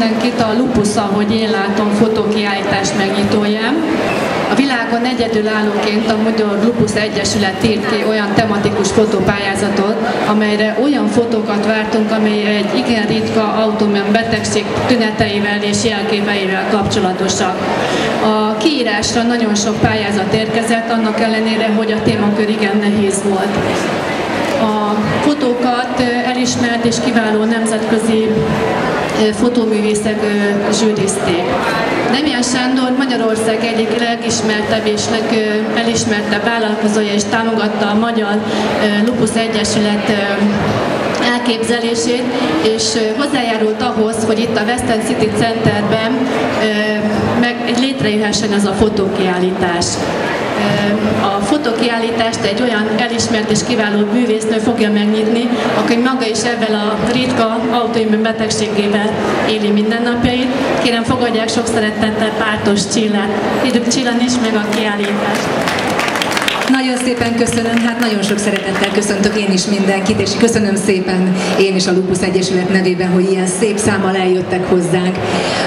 mindenkit a Lupus, ahogy én látom, fotókiállítás megnyitóján. A világon egyedülállóként a Magyar Lupus Egyesület írt ki olyan tematikus fotópályázatot, amelyre olyan fotókat vártunk, amely egy igen ritka autoimmun betegség tüneteivel és jelképeivel kapcsolatosak. A kiírásra nagyon sok pályázat érkezett, annak ellenére, hogy a témakör igen nehéz volt. A fotókat elismert és kiváló nemzetközi fotóművészek zsűrizték. Demián Sándor Magyarország egyik legismertebb és legelismertebb vállalkozója és támogatta a Magyar Lupus Egyesület elképzelését, és hozzájárult ahhoz, hogy itt a Western City Centerben létrejöhessen ez a fotókiállítás. A fotókiállítást egy olyan elismert és kiváló művésznő fogja megnyitni, aki maga is ebben a ritka autoimmun betegségével éli mindennapjait. Kérem, fogadják sok szeretettel Pártos Csillát. Hívjuk Csillan is meg a kiállítást. Nagyon szépen köszönöm, hát nagyon sok szeretettel köszöntök én is mindenkit, és köszönöm szépen én is a Lupus Egyesület nevében, hogy ilyen szép számmal eljöttek hozzánk.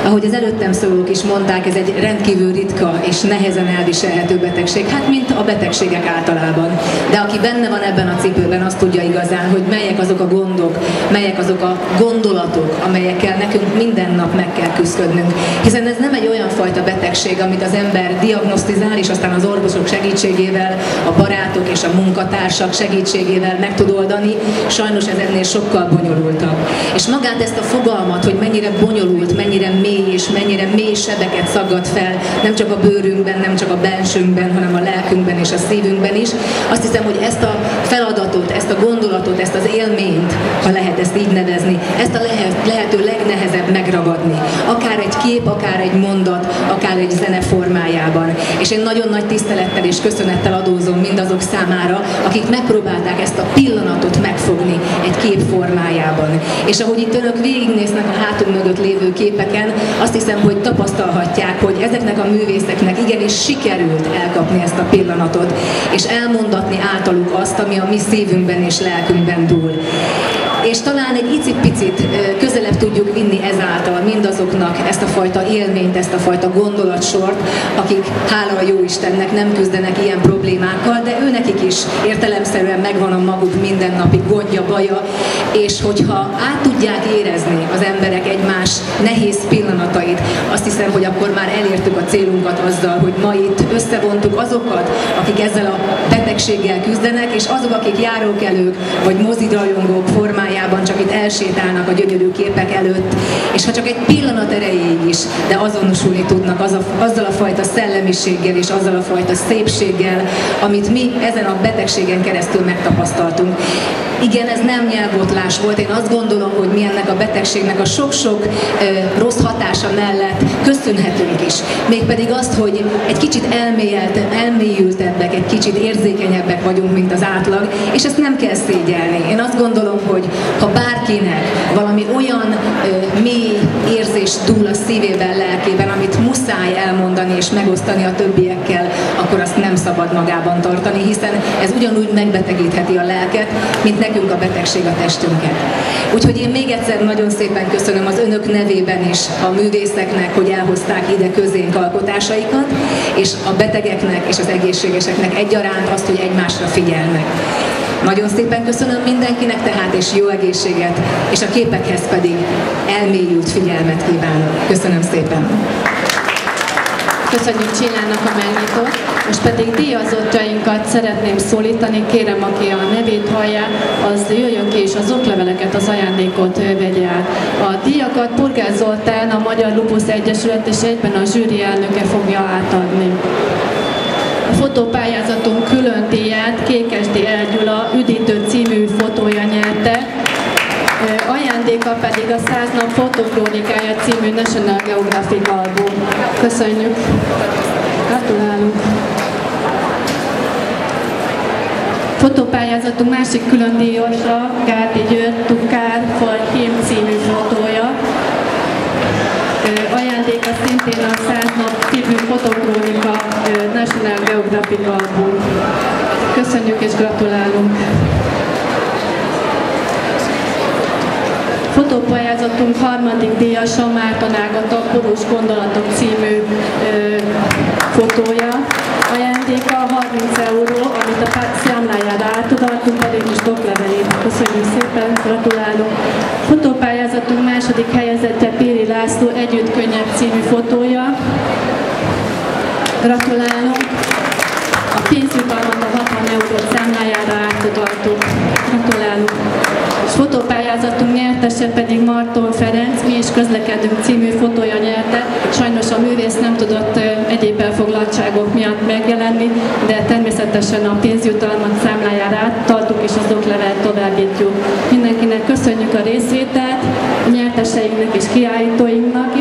Ahogy az előttem szólók is mondták, ez egy rendkívül ritka és nehezen elviselhető betegség, hát mint a betegségek általában. De aki benne van ebben a cipőben, azt tudja igazán, hogy melyek azok a gondok, melyek azok a gondolatok, amelyekkel nekünk minden nap meg kell küzdködnünk. Hiszen ez nem egy olyan fajta betegség, amit az ember diagnosztizál, és aztán az orvosok segítségével, a barátok és a munkatársak segítségével meg tud oldani, sajnos ez ennél sokkal bonyolultabb. És magát ezt a fogalmat, hogy mennyire bonyolult, mennyire mély és mennyire mély sebeket szaggat fel, nem csak a bőrünkben, nem csak a bensőnkben, hanem a lelkünkben és a szívünkben is. Azt hiszem, hogy ezt a feladatot, ezt a gondolatot, ezt az élményt, ha lehet ezt így nevezni, ezt a lehető legnehezebb megragadni. Akár egy kép, akár egy mondat, akár egy zene formájában. És én nagyon nagy tisztelettel és köszönettel adózom mindazok számára, akik megpróbálták ezt a pillanatot megfogni egy kép formájában. És ahogy itt önök végignéznek a hátunk mögött lévő képeken, azt hiszem, hogy tapasztalhatják, hogy ezeknek a művészeknek igenis sikerült elkapni ezt a pillanatot, és elmondatni általuk azt, ami a mi szívünkben és lelkünkben dúl. És talán egy icipicit közelebb tudjuk vinni ezáltal mindazoknak ezt a fajta élményt, ezt a fajta gondolatsort, akik hála a Jóistennek nem küzdenek ilyen problémákkal, de őnekik is értelemszerűen megvan a maguk mindennapi gondja, baja, és hogyha át tudják érezni az emberek egymás nehéz pillanatait, azt hiszem, hogy akkor már elértük a célunkat azzal, hogy ma itt összevontuk azokat, akik ezzel a betegséggel küzdenek, és azok, akik járókelők vagy mozirajongók formájában csak itt elsétálnak a gyönyörű képek előtt, és ha csak egy pillanat erejéig is, de azonosulni tudnak azzal a fajta szellemiséggel és azzal a fajta szépséggel, amit mi ezen a betegségen keresztül megtapasztaltunk. Igen, ez nem nyelvbotlás volt, én azt gondolom, hogy mi ennek a betegségnek a sok-sok rossz hatása mellett köszönhetünk is. Mégpedig azt, hogy egy kicsit elmélyültebbek, egy kicsit érzékenyebbek vagyunk, mint az átlag, és ezt nem kell szégyelni. Én azt gondolom, hogy ha bárkinek valami olyan mély érzés dúl a szívében, lelkében, amit muszáj elmondani és megosztani a többiekkel, akkor azt nem szabad magában tartani, hiszen ez ugyanúgy megbetegítheti a lelket, mint nekünk a betegség a testünket. Úgyhogy én még egyszer nagyon szépen köszönöm az önök nevében is a művészeknek, hogy elhozták ide közénk alkotásaikat, és a betegeknek és az egészségeseknek egyaránt azt, hogy egymásra figyelnek. Nagyon szépen köszönöm mindenkinek tehát, és jó egészséget, és a képekhez pedig elmélyült figyelmet kívánok. Köszönöm szépen! Köszönjük Csillának a megnyitót. Most pedig díjazottjainkat szeretném szólítani, kérem, aki a nevét hallja, az jöjjön ki, és az okleveleket, az ajándékot vegye át. A díjakat Purgál Zoltán, a Magyar Lupus Egyesület és egyben a zsűri elnöke fogja átadni. A fotópályázatunk külön díját Kékesdi Gyula Üdítő című fotója nyerte, ajándéka pedig a 100 nap fotokrónikája című National Geographic album. Köszönjük! Gratulálunk! Fotópályázatunk másik külön díjasa Gárdi György Tukár Fajhím című fotója. Ajándéka szintén a 100 nap című fotokrónika National Geographic album. Köszönjük és gratulálunk! fotópályázatunk harmadik díjasa Márton Ágata Korús Gondolatok című fotója. Ajándéka 30 euró, amit a számlájára átadaltunk, pedig is doklevelét. Köszönjük szépen, gratulálunk! Fotópályázatunk második helyezettje Péri László Együtt könnyebb című fotója. Gratulálunk! A pénzjutalmat a 60 eurót számlájára átadaltuk. Gratulálunk! És fotópályázatunk nyertese pedig Marton Ferenc, Mi is közlekedünk című fotója nyerte. Sajnos a művész nem tudott egyéb elfoglaltságok miatt megjelenni, de természetesen a pénzjutalmat számlájára átadtuk, és az oklevelet továbbítjuk. Mindenkinek köszönjük a részvételt, a nyerteseinknek és kiállítóinknak.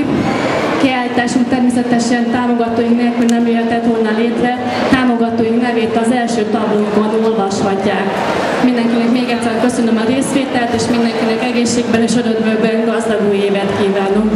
Kiállításunk természetesen támogatóink nélkül nem jöhetett volna létre. Támogatóink nevét az első tablunkon olvashatják. Mindenkinek még egyszer köszönöm a részvételt, és mindenkinek egészségben és örömben gazdag új évet kívánok!